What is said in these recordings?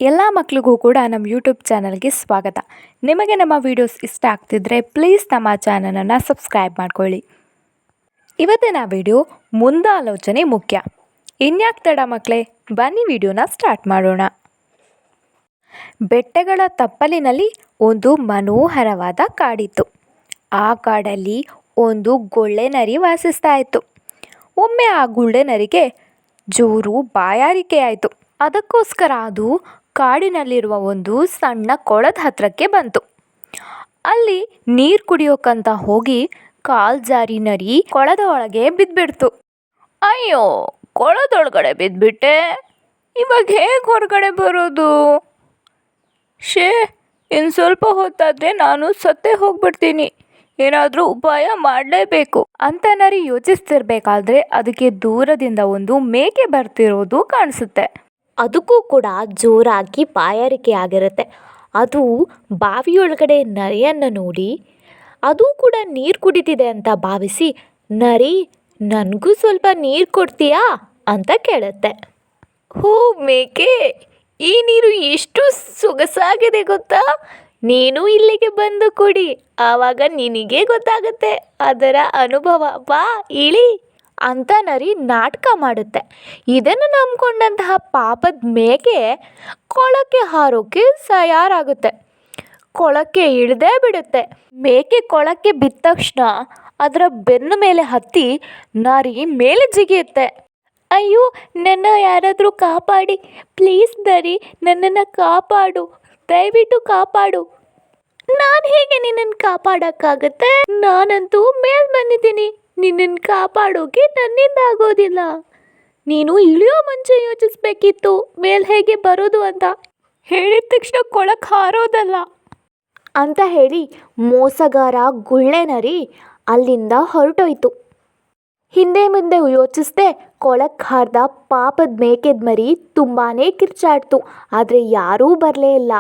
ಎಲ್ಲ ಮಕ್ಕಳಿಗೂ ಕೂಡ ನಮ್ಮ ಯೂಟ್ಯೂಬ್ ಚಾನಲ್ಗೆ ಸ್ವಾಗತ. ನಿಮಗೆ ನಮ್ಮ ವಿಡಿಯೋಸ್ ಇಷ್ಟ ಆಗ್ತಿದ್ರೆ ಪ್ಲೀಸ್ ನಮ್ಮ ಚಾನಲನ್ನು ಸಬ್ಸ್ಕ್ರೈಬ್ ಮಾಡ್ಕೊಳ್ಳಿ. ಇವತ್ತಿನ ವಿಡಿಯೋ ಮುಂದಾಲೋಚನೆ ಮುಖ್ಯ. ಇನ್ಯಾಕೆ ತಡ ಮಕ್ಕಳೇ, ಬನ್ನಿ ವಿಡಿಯೋನ ಸ್ಟಾರ್ಟ್ ಮಾಡೋಣ. ಬೆಟ್ಟಗಳ ತಪ್ಪಲಿನಲ್ಲಿ ಒಂದು ಮನೋಹರವಾದ ಕಾಡಿತ್ತು. ಆ ಕಾಡಲ್ಲಿ ಒಂದು ಗುಳ್ಳೆನರಿ ವಾಸಿಸ್ತಾ ಇತ್ತು. ಒಮ್ಮೆ ಆ ಗುಳ್ಳೆನರಿಗೆ ಜೋರು ಬಾಯಾರಿಕೆ ಆಯಿತು. ಅದಕ್ಕೋಸ್ಕರ ಅದು ಕಾಡಿನಲ್ಲಿರುವ ಒಂದು ಸಣ್ಣ ಕೊಳದ ಹತ್ರಕ್ಕೆ ಬಂತು. ಅಲ್ಲಿ ನೀರು ಕುಡಿಯೋಕ್ಕಂತ ಹೋಗಿ ಕಾಲ್ ಜಾರಿ ನರಿ ಕೊಳದ ಒಳಗೆ ಬಿದ್ದುಬಿಡ್ತು. ಅಯ್ಯೋ, ಕೊಳದೊಳಗಡೆ ಬಿದ್ದುಬಿಟ್ಟೆ, ಇವಾಗ ಹೇಗೆ ಹೊರಗಡೆ ಬರೋದು? ಇನ್ನು ಸ್ವಲ್ಪ ಹೊತ್ತಾದರೆ ನಾನು ಸತ್ತೇ ಹೋಗ್ಬಿಡ್ತೀನಿ, ಏನಾದರೂ ಉಪಾಯ ಮಾಡಲೇಬೇಕು ಅಂತ ನರಿ ಯೋಚಿಸ್ತಿರ್ಬೇಕಾದ್ರೆ ಅದಕ್ಕೆ ದೂರದಿಂದ ಒಂದು ಮೇಕೆ ಬರ್ತಿರೋದು ಕಾಣಿಸುತ್ತೆ. ಅದಕ್ಕೂ ಕೂಡ ಜೋರಾಗಿ ಬಾಯಾರಿಕೆ ಆಗಿರುತ್ತೆ. ಅದು ಬಾವಿಯೊಳಗಡೆ ನರಿಯನ್ನು ನೋಡಿ ಅದು ಕೂಡ ನೀರು ಕುಡಿತಿದೆ ಅಂತ ಭಾವಿಸಿ, ನರಿ ನನಗೂ ಸ್ವಲ್ಪ ನೀರು ಕೊಡ್ತೀಯಾ ಅಂತ ಕೇಳುತ್ತೆ. ಹೋ ಮೇಕೆ, ಈ ನೀರು ಎಷ್ಟು ಸೊಗಸಾಗಿದೆ ಗೊತ್ತಾ? ನೀನು ಇಲ್ಲಿಗೆ ಬಂದು ಕುಡಿ, ಆವಾಗ ನಿನಗೆ ಗೊತ್ತಾಗುತ್ತೆ ಅದರ ಅನುಭವ. ಬಾ ಇಳಿ ಅಂತ ನರಿ ನಾಟಕ ಮಾಡುತ್ತೆ. ಇದನ್ನು ನಂಬ್ಕೊಂಡಂತಹ ಪಾಪದ ಮೇಕೆ ಕೊಳಕ್ಕೆ ಹಾರೋಕ್ಕೆ ತಯಾರಾಗುತ್ತೆ. ಕೊಳಕ್ಕೆ ಇಳಿದೇ ಬಿಡುತ್ತೆ. ಮೇಕೆ ಕೊಳಕ್ಕೆ ಬಿದ್ದ ತಕ್ಷಣ ಅದರ ಬೆನ್ನ ಮೇಲೆ ಹತ್ತಿ ನರಿ ಮೇಲೆ ಜಿಗಿಯುತ್ತೆ. ಅಯ್ಯೋ, ನನ್ನ ಯಾರಾದರೂ ಕಾಪಾಡಿ, ಪ್ಲೀಸ್ ನರಿ, ನನ್ನನ್ನು ಕಾಪಾಡು, ದಯವಿಟ್ಟು ಕಾಪಾಡು. ನಾನು ಹೇಗೆ ನಿನ್ನನ್ನು ಕಾಪಾಡೋಕ್ಕಾಗತ್ತೆ? ನಾನಂತೂ ಮೇಲೆ ಬಂದಿದ್ದೀನಿ, ನಿನ್ನನ್ನು ಕಾಪಾಡೋಕೆ ನನ್ನಿಂದ ಆಗೋದಿಲ್ಲ. ನೀನು ಇಳಿಯೋ ಮುಂಚೆ ಯೋಚಿಸ್ಬೇಕಿತ್ತು ಮೇಲೆ ಹೇಗೆ ಬರೋದು ಅಂತ. ಹೇಳಿದ ತಕ್ಷಣ ಕೊಳಕ್ಕೆ ಹಾರೋದಲ್ಲ ಅಂತ ಹೇಳಿ ಮೋಸಗಾರ ಗುಳ್ಳೆನರಿ ಅಲ್ಲಿಂದ ಹೊರಟೋಯ್ತು. ಹಿಂದೆ ಮುಂದೆ ಯೋಚಿಸದೆ ಕೊಳಕ್ಕೆ ಹಾರ್ದ ಪಾಪದ ಮೇಕೆದ ಮರಿ ತುಂಬಾ ಕಿರ್ಚಾಡ್ತು. ಆದರೆ ಯಾರೂ ಬರಲೇ ಇಲ್ಲ.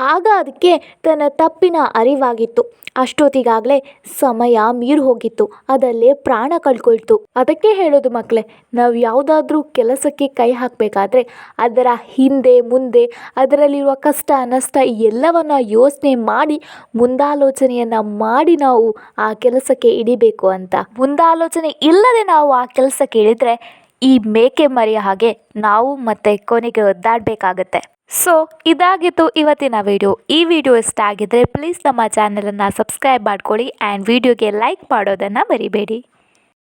ಆಗ ಅದಕ್ಕೆ ತನ್ನ ತಪ್ಪಿನ ಅರಿವಾಗಿತ್ತು. ಅಷ್ಟೊತ್ತಿಗಾಗಲೇ ಸಮಯ ಮೀರಿ ಹೋಗಿತ್ತು. ಅದಲ್ಲೇ ಪ್ರಾಣ ಕಳ್ಕೊಳ್ತು. ಅದಕ್ಕೆ ಹೇಳೋದು ಮಕ್ಕಳೇ, ನಾವು ಯಾವುದಾದ್ರೂ ಕೆಲಸಕ್ಕೆ ಕೈ ಹಾಕಬೇಕಾದ್ರೆ ಅದರ ಹಿಂದೆ ಮುಂದೆ ಅದರಲ್ಲಿರುವ ಕಷ್ಟ ನಷ್ಟ ಎಲ್ಲವನ್ನ ಯೋಚನೆ ಮಾಡಿ ಮುಂದಾಲೋಚನೆಯನ್ನು ಮಾಡಿ ನಾವು ಆ ಕೆಲಸಕ್ಕೆ ಇಳಿಬೇಕು ಅಂತ. ಮುಂದಾಲೋಚನೆ ಇಲ್ಲದೆ ನಾವು ಆ ಕೆಲಸಕ್ಕೆ ಇಳಿದ್ರೆ ಈ ಮೇಕೆ ಮರಿಯ ಹಾಗೆ ನಾವು ಮತ್ತೆ ಕೊನೆಗೆ ಒದ್ದಾಡಬೇಕಾಗತ್ತೆ. ಸೊ ಇದಾಗಿತ್ತು ಇವತ್ತಿನ ವಿಡಿಯೋ. ಈ ವಿಡಿಯೋ ಇಷ್ಟ ಆಗಿದ್ರೆ ಪ್ಲೀಸ್ ನಮ್ಮ ಚಾನಲನ್ನು ಸಬ್ಸ್ಕ್ರೈಬ್ ಮಾಡ್ಕೊಳ್ಳಿ ಆ್ಯಂಡ್ ವಿಡಿಯೋಗೆ ಲೈಕ್ ಮಾಡೋದನ್ನು ಮರಿಬೇಡಿ.